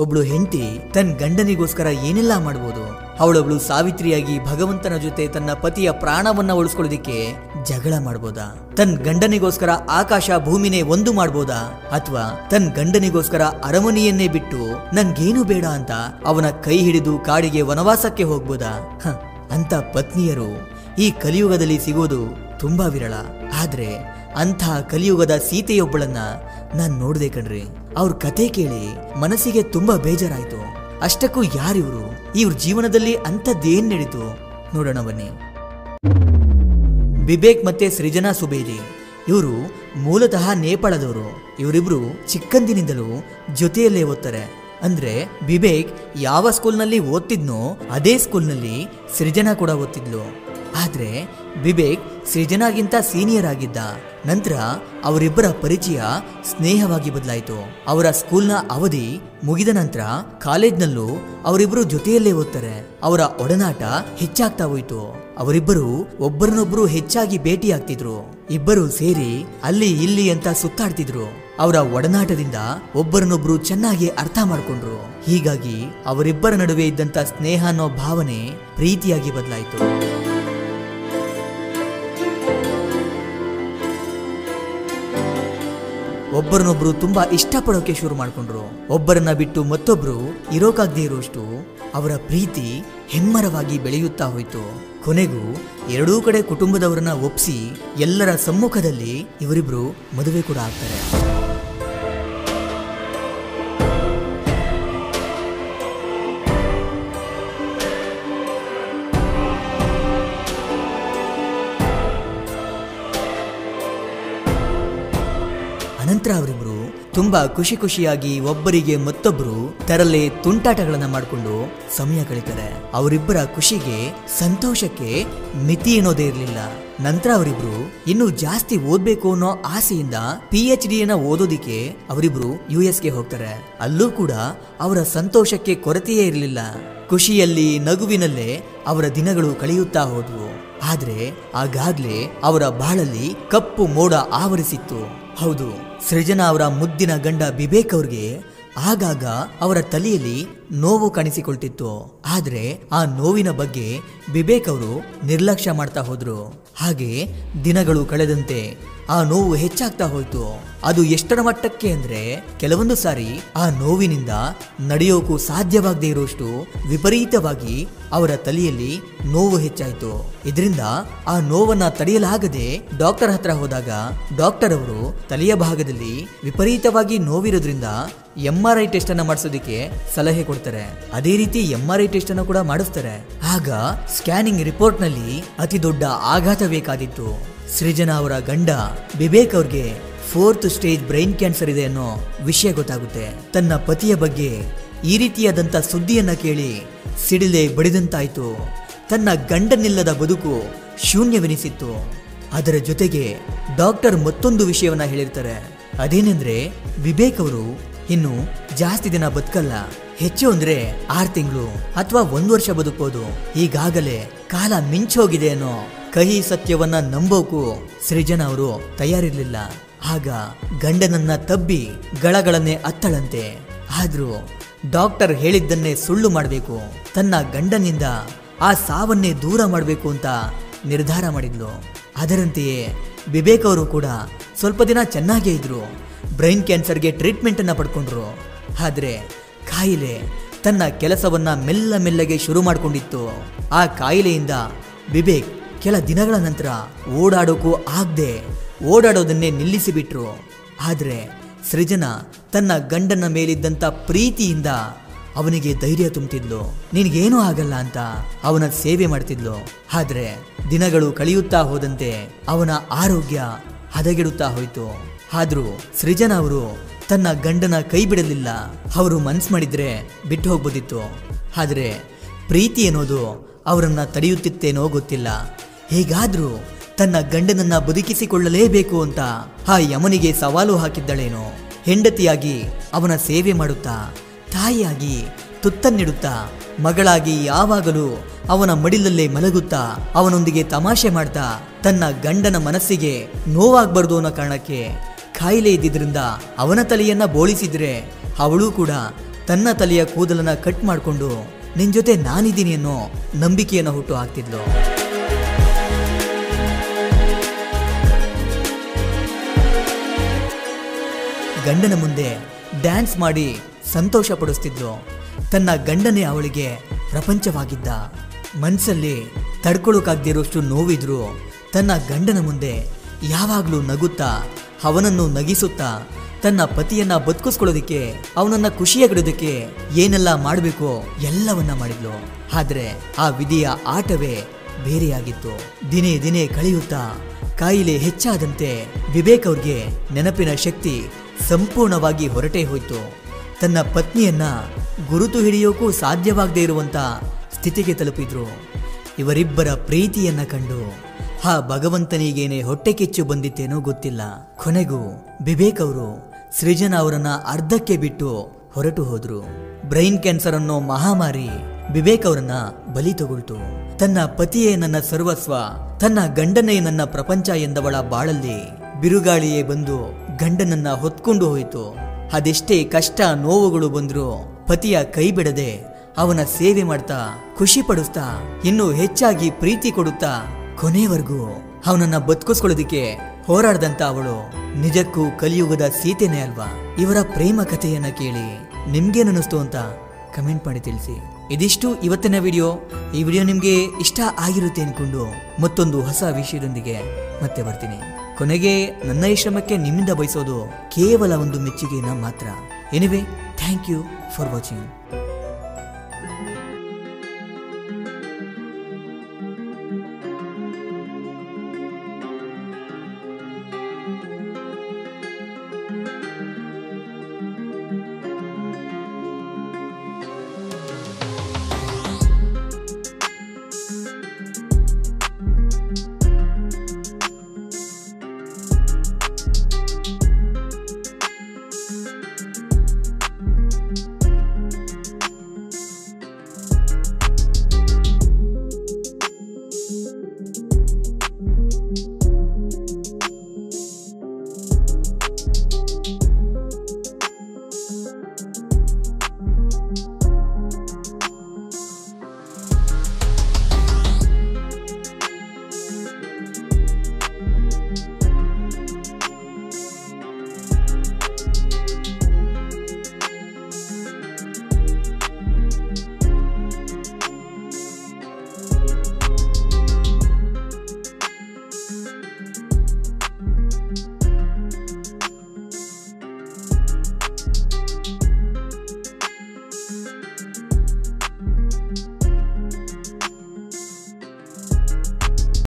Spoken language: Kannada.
ಒಬ್ಳು ಹೆಂಡತಿ ತನ್ನ ಗಂಡನಿಗೋಸ್ಕರ ಏನೆಲ್ಲ ಮಾಡಬಹುದು. ಅವಳೊಬ್ಳು ಸಾವಿತ್ರಿಯಾಗಿ ಭಗವಂತನ ಜೊತೆ ತನ್ನ ಪತಿಯ ಪ್ರಾಣವನ್ನ ಉಳಿಸ್ಕೊಳ್ಳೋದಿಕ್ಕೆ ಜಗಳ ಮಾಡ್ಬೋದಾ? ತನ್ನ ಗಂಡನಿಗೋಸ್ಕರ ಆಕಾಶ ಭೂಮಿನೇ ಒಂದು ಮಾಡ್ಬೋದಾ? ಅಥವಾ ತನ್ನ ಗಂಡನಿಗೋಸ್ಕರ ಅರಮನೆಯನ್ನೇ ಬಿಟ್ಟು ನನ್ಗೇನು ಬೇಡ ಅಂತ ಅವನ ಕೈ ಹಿಡಿದು ಕಾಡಿಗೆ ವನವಾಸಕ್ಕೆ ಹೋಗ್ಬೋದಾ? ಅಂತ ಪತ್ನಿಯರು ಈ ಕಲಿಯುಗದಲ್ಲಿ ಸಿಗೋದು ತುಂಬಾ ವಿರಳ. ಆದ್ರೆ ಅಂಥ ಕಲಿಯುಗದ ಸೀತೆಯೊಬ್ಬಳನ್ನ ನಾನ್ ನೋಡ್ದೆ ಕಣ್ರಿ. ಅವ್ರ ಕತೆ ಕೇಳಿ ಮನಸ್ಸಿಗೆ ತುಂಬಾ ಬೇಜಾರಾಯ್ತು. ಅಷ್ಟಕ್ಕೂ ಯಾರಿವ್ರು? ಇವ್ರ ಜೀವನದಲ್ಲಿ ಅಂಥದ್ದೇನ್ ನಡೀತು ನೋಡೋಣ ಬನ್ನಿ. ಬಿಬೇಕ್ ಮತ್ತೆ ಸೃಜನಾ ಸುಬೇದಿ ಇವರು ಮೂಲತಃ ನೇಪಾಳದವರು. ಇವರಿಬ್ರು ಚಿಕ್ಕಂದಿನಿಂದಲೂ ಜೊತೆಯಲ್ಲೇ ಓದ್ತಾರೆ. ಅಂದ್ರೆ ಬಿಬೇಕ್ ಯಾವ ಸ್ಕೂಲ್ನಲ್ಲಿ ಓದ್ತಿದ್ನೋ ಅದೇ ಸ್ಕೂಲ್ನಲ್ಲಿ ಸೃಜನಾ ಕೂಡ ಓದ್ತಿದ್ಲು. ಆದ್ರೆ ಬಿಬೇಕ್ ಸೃಜನಾಗಿಂತ ಸೀನಿಯರ್ ಆಗಿದ್ದ. ನಂತರ ಅವರಿಬ್ಬರ ಪರಿಚಯ ಸ್ನೇಹವಾಗಿ ಬದಲಾಯಿತು. ಅವರ ಸ್ಕೂಲ್ನ ಅವಧಿ ಮುಗಿದ ನಂತರ ಕಾಲೇಜ್ನಲ್ಲೂ ಅವರಿಬ್ಬರು ಜೊತೆಯಲ್ಲೇ ಓದ್ತಾರೆ. ಅವರ ಒಡನಾಟ ಹೆಚ್ಚಾಗ್ತಾ ಹೋಯ್ತು. ಅವರಿಬ್ಬರು ಒಬ್ಬರನ್ನೊಬ್ರು ಹೆಚ್ಚಾಗಿ ಭೇಟಿಯಾಗ್ತಿದ್ರು. ಇಬ್ಬರು ಸೇರಿ ಅಲ್ಲಿ ಇಲ್ಲಿ ಅಂತ ಸುತ್ತಾಡ್ತಿದ್ರು. ಅವರ ಒಡನಾಟದಿಂದ ಒಬ್ಬರನ್ನೊಬ್ರು ಚೆನ್ನಾಗಿ ಅರ್ಥ ಮಾಡ್ಕೊಂಡ್ರು. ಹೀಗಾಗಿ ಅವರಿಬ್ಬರ ನಡುವೆ ಇದ್ದಂತ ಸ್ನೇಹ ಅನ್ನೋ ಭಾವನೆ ಪ್ರೀತಿಯಾಗಿ ಬದಲಾಯಿತು. ಒಬ್ಬರನ್ನೊಬ್ರು ತುಂಬಾ ಇಷ್ಟಪಡೋಕೆ ಶುರು ಮಾಡ್ಕೊಂಡ್ರು. ಒಬ್ಬರನ್ನ ಬಿಟ್ಟು ಮತ್ತೊಬ್ರು ಇರೋಕಾಗದೇ ಇರೋಷ್ಟು ಅವರ ಪ್ರೀತಿ ಹೆಮ್ಮರವಾಗಿ ಬೆಳೆಯುತ್ತಾ ಹೋಯ್ತು. ಕೊನೆಗೂ ಎರಡೂ ಕಡೆ ಕುಟುಂಬದವರನ್ನ ಒಪ್ಸಿ ಎಲ್ಲರ ಸಮ್ಮುಖದಲ್ಲಿ ಇವರಿಬ್ರು ಮದುವೆ ಕೂಡ ಆಗ್ತಾರೆ. ಅನಂತರ ಅವರಿಬ್ರು ತುಂಬಾ ಖುಷಿಯಾಗಿ ಒಬ್ಬರಿಗೆ ಮತ್ತೊಬ್ರು ತರಲೆ ತುಂಟಾಟಗಳನ್ನ ಮಾಡಿಕೊಂಡು ಸಮಯ ಕಳೀತಾರೆ. ಅವರಿಬ್ಬರ ಖುಷಿಗೆ ಸಂತೋಷಕ್ಕೆ ಮಿತಿ ಏನೋದೇ ಇರಲಿಲ್ಲ. ನಂತರ ಅವರಿಬ್ರು ಇನ್ನು ಜಾಸ್ತಿ ಓದ್ಬೇಕು ಅನ್ನೋ ಆಸೆಯಿಂದ PhD ಓದೋದಿಕ್ಕೆ ಅವರಿಬ್ರು US ಹೋಗ್ತಾರೆ. ಅಲ್ಲೂ ಕೂಡ ಅವರ ಸಂತೋಷಕ್ಕೆ ಕೊರತೆಯೇ ಇರಲಿಲ್ಲ. ಖುಷಿಯಲ್ಲಿ ನಗುವಿನಲ್ಲೇ ಅವರ ದಿನಗಳು ಕಳೆಯುತ್ತಾ ಹೋದ್ವು. ಆದ್ರೆ ಆಗಾಗ್ಲೇ ಅವರ ಬಾಳಲ್ಲಿ ಕಪ್ಪು ಮೋಡ ಆವರಿಸಿತ್ತು. ಹೌದು, ಸೃಜನಾ ಅವರ ಮುದ್ದಿನ ಗಂಡ ಬಿಬೇಕ್ ಅವ್ರಿಗೆ ಆಗಾಗ ಅವರ ತಲೆಯಲ್ಲಿ ನೋವು ಕಾಣಿಸಿಕೊಳ್ತಿತ್ತು. ಆದ್ರೆ ಆ ನೋವಿನ ಬಗ್ಗೆ ಬಿಬೇಕ್ ಅವರು ನಿರ್ಲಕ್ಷ್ಯ ಮಾಡ್ತಾ ಹೋದ್ರು. ಹಾಗೆ ದಿನಗಳು ಕಳೆದಂತೆ ಆ ನೋವು ಹೆಚ್ಚಾಗ್ತಾ ಹೋಯ್ತು. ಅದು ಎಷ್ಟರ ಮಟ್ಟಕ್ಕೆ ಅಂದ್ರೆ ಕೆಲವೊಂದು ಸಾರಿ ಆ ನೋವಿನಿಂದ ನಡೆಯೋಕು ಸಾಧ್ಯವಾಗದೇ ಇರೋಷ್ಟು ವಿಪರೀತವಾಗಿ ಅವರ ತಲೆಯಲ್ಲಿ ನೋವು ಹೆಚ್ಚಾಯ್ತು. ಇದರಿಂದ ಆ ನೋವನ್ನ ತಡೆಯಲಾಗದೆ ಡಾಕ್ಟರ್ ಹತ್ರ ಹೋದಾಗ ಡಾಕ್ಟರ್ ಅವರು ತಲೆಯ ಭಾಗದಲ್ಲಿ ವಿಪರೀತವಾಗಿ ನೋವಿರೋದ್ರಿಂದ MRI ಟೆಸ್ಟ್ ಅನ್ನ ಮಾಡಿಸೋದಿಕ್ಕೆ ಸಲಹೆ ಕೊಡ್ತಾರೆ. ಅದೇ ರೀತಿ MRI ಟೆಸ್ಟ್ ಅನ್ನು ಕೂಡ ಮಾಡಿಸ್ತಾರೆ. ಆಗ ಸ್ಕ್ಯಾನಿಂಗ್ ರಿಪೋರ್ಟ್ ನಲ್ಲಿ ಅತಿ ದೊಡ್ಡ ಆಘಾತವೇ ಕಾದಿತ್ತು. ಸೃಜನಾ ಅವರ ಗಂಡ ಬಿಬೇಕ್ ಅವ್ರಿಗೆ 4th ಸ್ಟೇಜ್ ಬ್ರೈನ್ ಕ್ಯಾನ್ಸರ್ ಇದೆ ಅನ್ನೋ ವಿಷಯ ಗೊತ್ತಾಗುತ್ತೆ. ತನ್ನ ಪತಿಯ ಬಗ್ಗೆ ಈ ರೀತಿಯಾದಂತ ಸುದ್ದಿಯನ್ನ ಕೇಳಿ ಸಿಡಿಲೆ ಬಡಿದಂತಾಯ್ತು. ತನ್ನ ಗಂಡನಿಲ್ಲದ ಬದುಕು ಶೂನ್ಯವೆನಿಸಿತ್ತು. ಅದರ ಜೊತೆಗೆ ಡಾಕ್ಟರ್ ಮತ್ತೊಂದು ವಿಷಯವನ್ನ ಹೇಳಿರ್ತಾರೆ. ಅದೇನೆಂದ್ರೆ ಬಿಬೇಕ್ ಅವರು ಇನ್ನು ಜಾಸ್ತಿ ದಿನ ಬದುಕಲ್ಲ. ಹೆಚ್ಚು ಅಂದ್ರೆ 6 ತಿಂಗಳು ಅಥವಾ 1 ವರ್ಷ ಬದುಕಬಹುದು. ಈಗಾಗಲೇ ಕಾಲ ಮಿಂಚೋಗಿದೆ ಅನ್ನೋ ಕಹಿ ಸತ್ಯವನ್ನ ನಂಬೋಕು ಸೃಜನಾ ಅವರು ತಯಾರಿರ್ಲಿಲ್ಲ. ಆಗ ಗಂಡನನ್ನ ತಬ್ಬಿ ಗಳಗಳನ್ನೇ ಅತ್ತಳಂತೆ. ಆದ್ರೂ ಡಾಕ್ಟರ್ ಹೇಳಿದ್ದನ್ನೇ ಸುಳ್ಳು ಮಾಡಬೇಕು, ತನ್ನ ಗಂಡನಿಂದ ಆ ಸಾವನ್ನೇ ದೂರ ಮಾಡಬೇಕು ಅಂತ ನಿರ್ಧಾರ ಮಾಡಿದ್ಲು. ಅದರಂತೆಯೇ ಬಿಬೇಕ್ ಅವರು ಕೂಡ ಸ್ವಲ್ಪ ದಿನ ಚೆನ್ನಾಗೇ ಇದ್ರು. ಬ್ರೈನ್ ಕ್ಯಾನ್ಸರ್ಗೆ ಟ್ರೀಟ್ಮೆಂಟ್ ಅನ್ನ ಪಡ್ಕೊಂಡ್ರು. ಆದ್ರೆ ಕಾಯಿಲೆ ತನ್ನ ಕೆಲಸವನ್ನ ಮೆಲ್ಲಗೆ ಶುರು ಮಾಡಿಕೊಂಡಿತ್ತು. ಆ ಕಾಯಿಲೆಯಿಂದ ಬಿಬೇಕ್ ಕೆಲ ದಿನಗಳ ನಂತರ ಓಡಾಡೋಕು ಆಗದೆ ಓಡಾಡೋದನ್ನೇ ನಿಲ್ಲಿಸಿಬಿಟ್ರು. ಆದ್ರೆ ಸೃಜನಾ ತನ್ನ ಗಂಡನ ಮೇಲಿದ್ದಂತ ಪ್ರೀತಿಯಿಂದ ಅವನಿಗೆ ಧೈರ್ಯ ತುಂಬ್ತಿದ್ಲು. ನಿನಗೇನೂ ಆಗಲ್ಲ ಅಂತ ಅವನ ಸೇವೆ ಮಾಡ್ತಿದ್ಲು. ಆದ್ರೆ ದಿನಗಳು ಕಳೆಯುತ್ತಾ ಹೋದಂತೆ ಅವನ ಆರೋಗ್ಯ ಹದಗೆಡುತ್ತಾ ಹೋಯ್ತು. ಆದ್ರೂ ಸೃಜನಾ ಅವರು ತನ್ನ ಗಂಡನ ಕೈ ಬಿಡಲಿಲ್ಲ. ಅವರು ಮನ್ಸು ಮಾಡಿದ್ರೆ ಬಿಟ್ಟು ಹೋಗ್ಬೋದಿತ್ತು. ಆದ್ರೆ ಪ್ರೀತಿ ಅನ್ನೋದು ಅವರನ್ನ ತಡೆಯುತ್ತಿತ್ತೇನೋ ಗೊತ್ತಿಲ್ಲ. ಹೇಗಾದ್ರೂ ತನ್ನ ಗಂಡನನ್ನ ಬದುಕಿಸಿಕೊಳ್ಳಲೇಬೇಕು ಅಂತ ಆ ಯಮನಿಗೆ ಸವಾಲು ಹಾಕಿದ್ದಳೇನೋ. ಹೆಂಡತಿಯಾಗಿ ಅವನ ಸೇವೆ ಮಾಡುತ್ತಾ, ತಾಯಿಯಾಗಿ ತುತ್ತನ್ನಿಡುತ್ತಾ, ಮಗಳಾಗಿ ಯಾವಾಗಲೂ ಅವನ ಮಡಿಲಲ್ಲೇ ಮಲಗುತ್ತಾ, ಅವನೊಂದಿಗೆ ತಮಾಷೆ ಮಾಡ್ತಾ, ತನ್ನ ಗಂಡನ ಮನಸ್ಸಿಗೆ ನೋವಾಗಬಾರ್ದು ಅನ್ನೋ ಕಾರಣಕ್ಕೆ ಕಾಯಿಲೆ ಇದ್ದಿದ್ರಿಂದ ಅವನ ತಲೆಯನ್ನ ಬೋಳಿಸಿದ್ರೆ ಅವಳು ಕೂಡ ತನ್ನ ತಲೆಯ ಕೂದಲನ್ನ ಕಟ್ ಮಾಡಿಕೊಂಡು ನಿನ್ ಜೊತೆ ನಾನಿದ್ದೀನಿ ಅನ್ನೋ ನಂಬಿಕೆಯನ್ನು ಹುಟ್ಟು ಹಾಕ್ತಿದ್ಲು. ಗಂಡನ ಮುಂದೆ ಡ್ಯಾನ್ಸ್ ಮಾಡಿ ಸಂತೋಷ ಪಡಿಸ್ತಿದ್ಲು. ತನ್ನ ಗಂಡನೇ ಅವಳಿಗೆ ಪ್ರಪಂಚವಾಗಿದ್ದ. ಮನಸ್ಸಲ್ಲಿ ತಡ್ಕೊಳ್ಳೋಕಾಗದಿರೋಷ್ಟು ನೋವಿದ್ರು ತನ್ನ ಗಂಡನ ಮುಂದೆ ಯಾವಾಗಲೂ ನಗುತ್ತಾ ಅವನನ್ನು ನಗಿಸುತ್ತಾ ತನ್ನ ಪತಿಯನ್ನ ಬದುಕಿಸ್ಕೊಳ್ಳೋದಕ್ಕೆ ಅವನನ್ನ ಖುಷಿಯಾಗಿಡೋದಕ್ಕೆ ಏನೆಲ್ಲ ಮಾಡಬೇಕೋ ಎಲ್ಲವನ್ನ ಮಾಡಿದ್ಲು. ಆದ್ರೆ ಆ ವಿಧಿಯ ಆಟವೇ ಬೇರೆಯಾಗಿತ್ತು. ದಿನೇ ದಿನೇ ಕಳೆಯುತ್ತಾ ಕಾಯಿಲೆ ಹೆಚ್ಚಾದಂತೆ ವಿವೇಕ್ ಅವ್ರಿಗೆ ನೆನಪಿನ ಶಕ್ತಿ ಸಂಪೂರ್ಣವಾಗಿ ಹೊರಟೇ ಹೋಯ್ತು. ತನ್ನ ಪತ್ನಿಯನ್ನ ಗುರುತು ಹಿಡಿಯೋಕ್ಕೂ ಸಾಧ್ಯವಾಗದೇ ಇರುವಂತ ಸ್ಥಿತಿಗೆ ತಲುಪಿದ್ರು. ಇವರಿಬ್ಬರ ಪ್ರೀತಿಯನ್ನ ಕಂಡು ಆ ಭಗವಂತನಿಗೇನೆ ಹೊಟ್ಟೆ ಕಿಚ್ಚು ಬಂದಿತ್ತೇನೋ ಗೊತ್ತಿಲ್ಲ. ಕೊನೆಗೂ ವಿವೇಕ್ ಅವರು ಸೃಜನಾ ಅವರನ್ನ ಅರ್ಧಕ್ಕೆ ಬಿಟ್ಟು ಹೊರಟು ಹೋದ್ರು. ಬ್ರೈನ್ ಕ್ಯಾನ್ಸರ್ ಅನ್ನೋ ಮಹಾಮಾರಿ ವಿವೇಕ್ ಅವರನ್ನ ಬಲಿ ತಗೊಳ್ತು. ತನ್ನ ಪತಿಯೇ ನನ್ನ ಸರ್ವಸ್ವ, ತನ್ನ ಗಂಡನೇ ನನ್ನ ಪ್ರಪಂಚ ಎಂದವಳ ಬಾಳಲ್ಲಿ ಬಿರುಗಾಳಿಯೇ ಬಂದು ಗಂಡನನ್ನ ಹೊತ್ಕೊಂಡು ಹೋಯಿತು. ಅದೆಷ್ಟೇ ಕಷ್ಟ ನೋವುಗಳು ಬಂದ್ರು ಪತಿಯ ಕೈ ಬಿಡದೆ ಅವನ ಸೇವೆ ಮಾಡ್ತಾ ಖುಷಿ ಪಡಿಸ್ತಾ ಇನ್ನೂ ಹೆಚ್ಚಾಗಿ ಪ್ರೀತಿ ಕೊಡುತ್ತಾ ಕೊನೆವರೆಗೂ ಅವನನ್ನ ಬದುಕಿಸ್ಕೊಳ್ಳೋದಿಕ್ಕೆ ಹೋರಾಡ್ದಂತ ಅವಳು ನಿಜಕ್ಕೂ ಕಲಿಯುಗದ ಸೀತೆನೇ ಅಲ್ವಾ? ಇವರ ಪ್ರೇಮ ಕಥೆಯನ್ನ ಕೇಳಿ ನಿಮ್ಗೇನನ್ನಿಸ್ತು ಅಂತ ಕಮೆಂಟ್ ಮಾಡಿ ತಿಳಿಸಿ. ಇದಿಷ್ಟು ಇವತ್ತಿನ ವಿಡಿಯೋ. ಈ ವಿಡಿಯೋ ನಿಮ್ಗೆ ಇಷ್ಟ ಆಗಿರುತ್ತೆ ಅನ್ಕೊಂಡು ಮತ್ತೊಂದು ಹೊಸ ವಿಷಯದೊಂದಿಗೆ ಮತ್ತೆ ಬರ್ತೀನಿ. ಕೊನೆಗೆ ನನ್ನ ಈ ಶ್ರಮಕ್ಕೆ ನಿಮ್ಮಿಂದ ಬಯಸೋದು ಕೇವಲ ಒಂದು ಮೆಚ್ಚುಗೆನ ಮಾತ್ರ. Anyway, thank you for watching.